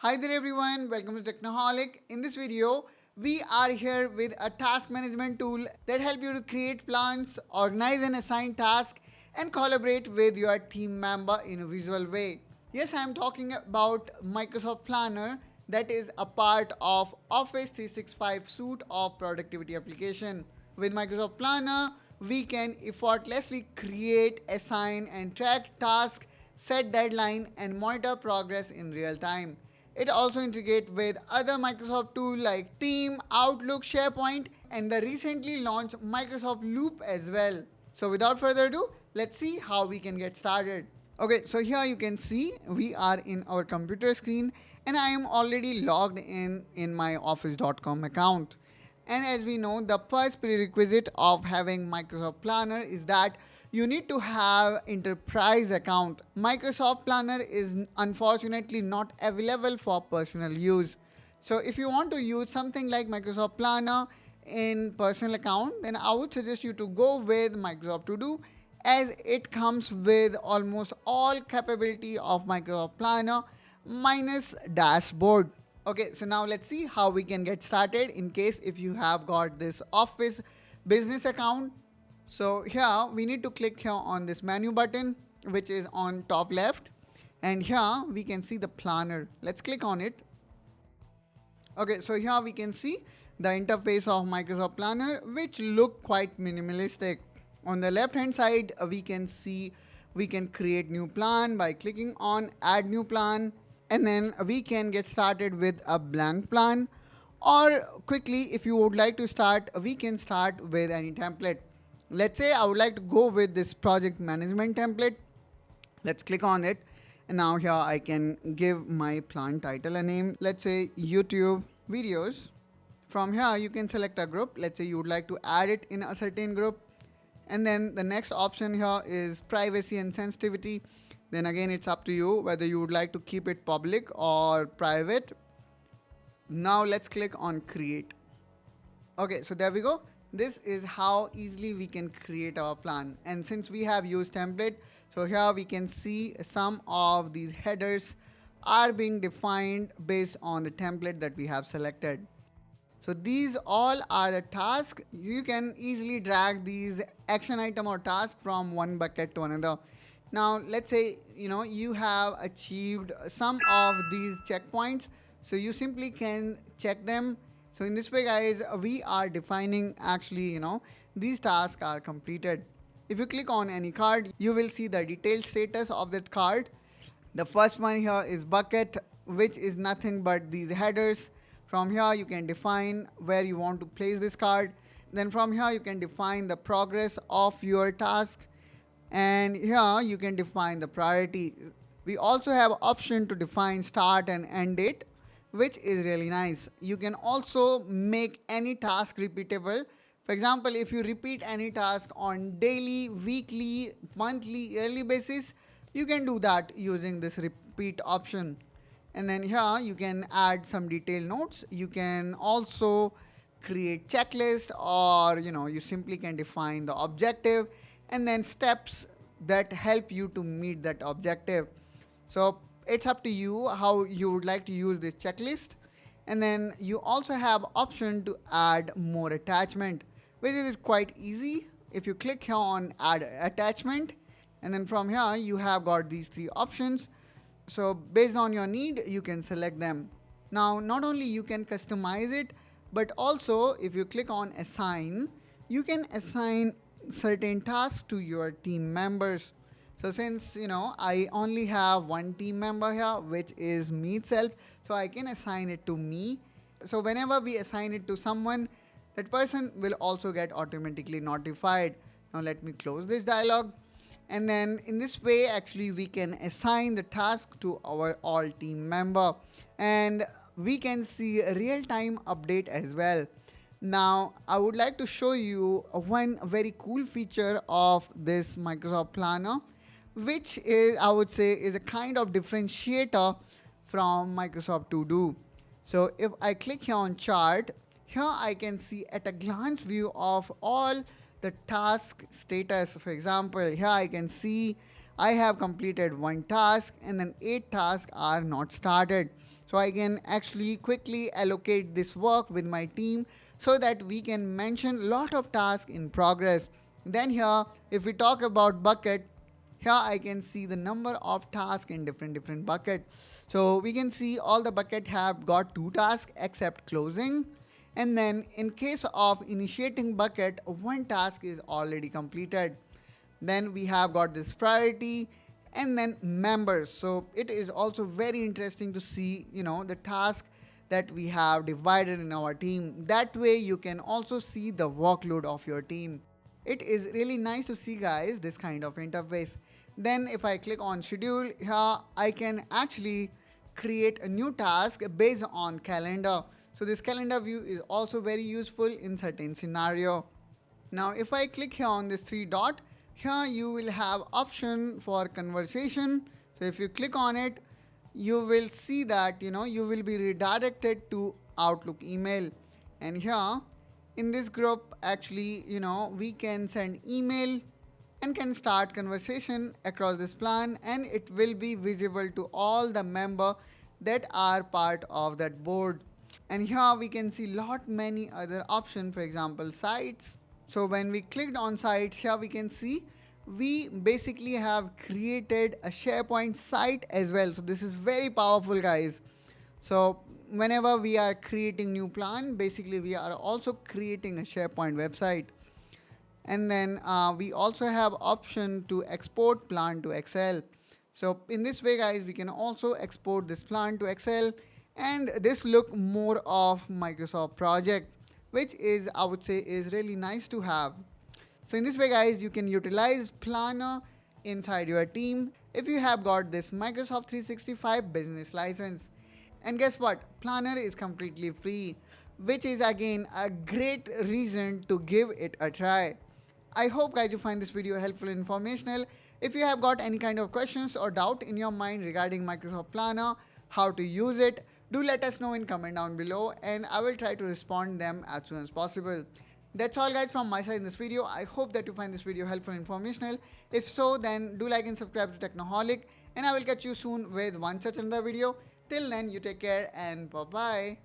Hi there everyone, welcome to Technoholic. In this video, we are here with a task management tool that helps you to create plans, organize and assign tasks, and collaborate with your team member in a visual way. Yes, I am talking about Microsoft Planner that is a part of Office 365 suite of productivity application. With Microsoft Planner, we can effortlessly create, assign and track tasks, set deadline and monitor progress in real time. It also integrates with other Microsoft tools like Team, Outlook, SharePoint, and the recently launched Microsoft Loop as well. So without further ado, let's see how we can get started. Okay, so here you can see we are in our computer screen and I am already logged in my office.com account. And as we know, the first prerequisite of having Microsoft Planner is that you need to have enterprise account. Microsoft Planner is unfortunately not available for personal use. So if you want to use something like Microsoft Planner in personal account, then I would suggest you to go with Microsoft To Do, as it comes with almost all capability of Microsoft Planner minus dashboard. Okay, so now let's see how we can get started in case if you have got this Office business account. So here we need to click here on this menu button which is on top left, and here we can see the planner. Let's click on it. Okay, so here we can see the interface of Microsoft Planner which look quite minimalistic. On the left hand side we can see we can create new plan by clicking on add new plan, and then we can get started with a blank plan, or quickly if you would like to start, we can start with any template. Let's say I would like to go with this project management template. Let's click on it, and now here I can give my plan title a name. Let's say YouTube videos. From here you can select a group. Let's say you would like to add it in a certain group, and then the next option here is privacy and sensitivity. Then again it's up to you whether you would like to keep it public or private. Now let's click on create. Okay, so there we go. This is how easily we can create our plan. And since we have used template, so here we can see some of these headers are being defined based on the template that we have selected. So these all are the tasks. You can easily drag these action item or task from one bucket to another. Now let's say you have achieved some of these checkpoints, so you simply can check them. So in this way guys, we are defining actually these tasks are completed. If you click on any card, you will see the detailed status of that card. The first one here is bucket, which is nothing but these headers. From here you can define where you want to place this card. Then from here you can define the progress of your task, and here you can define the priority. We also have option to define start and end date, which is really nice. You can also make any task repeatable. For example, if you repeat any task on daily, weekly, monthly, yearly basis, you can do that using this repeat option. And then here you can add some detailed notes. You can also create checklist, or you simply can define the objective and then steps that help you to meet that objective. So it's up to you how you would like to use this checklist. And then you also have option to add more attachment, which is quite easy. If you click here on add attachment, and then from here you have got these three options. So based on your need you can select them. Now not only you can customize it, but also if you click on assign, you can assign certain tasks to your team members. So since I only have one team member here, which is me itself, so I can assign it to me. So whenever we assign it to someone, that person will also get automatically notified. Now let me close this dialog. And then in this way actually we can assign the task to our all team member, and we can see a real-time update as well. Now I would like to show you one very cool feature of this Microsoft Planner, which is, I would say, is a kind of differentiator from Microsoft To Do. So if I click here on chart, here I can see at a glance view of all the task status. For example, here I can see I have completed one task and then 8 tasks are not started. So I can actually quickly allocate this work with my team so that we can mention lot of tasks in progress. Then here, if we talk about bucket, here I can see the number of tasks in different bucket. So we can see all the bucket have got 2 tasks except closing. And then in case of initiating bucket, 1 task is already completed. Then we have got this priority and then members. So it is also very interesting to see, the task that we have divided in our team. That way you can also see the workload of your team. It is really nice to see, guys, this kind of interface. Then if I click on schedule, here I can actually create a new task based on calendar. So this calendar view is also very useful in certain scenario. Now if I click here on this 3 dot, here you will have option for conversation. So if you click on it, you will see that you will be redirected to Outlook email. And here in this group, actually, we can send email and can start conversation across this plan, and it will be visible to all the member that are part of that board. And here we can see lot many other options, for example sites. So when we clicked on sites, here we can see we basically have created a SharePoint site as well. So this is very powerful, guys. So whenever we are creating new plan, basically we are also creating a SharePoint website. And then we also have option to export plan to Excel. So in this way, guys, we can also export this plan to Excel, and this look more of Microsoft project, which is, I would say, is really nice to have. So in this way, guys, you can utilize Planner inside your team if you have got this Microsoft 365 business license. And guess what? Planner is completely free, which is again a great reason to give it a try. I hope, guys, you find this video helpful and informational. If you have got any kind of questions or doubt in your mind regarding Microsoft Planner, how to use it, do let us know in comment down below, and I will try to respond them as soon as possible. That's all, guys, from my side in this video. I hope that you find this video helpful and informational. If so, then do like and subscribe to Technoholic, and I will catch you soon with one such another video. Till then, you take care and bye-bye.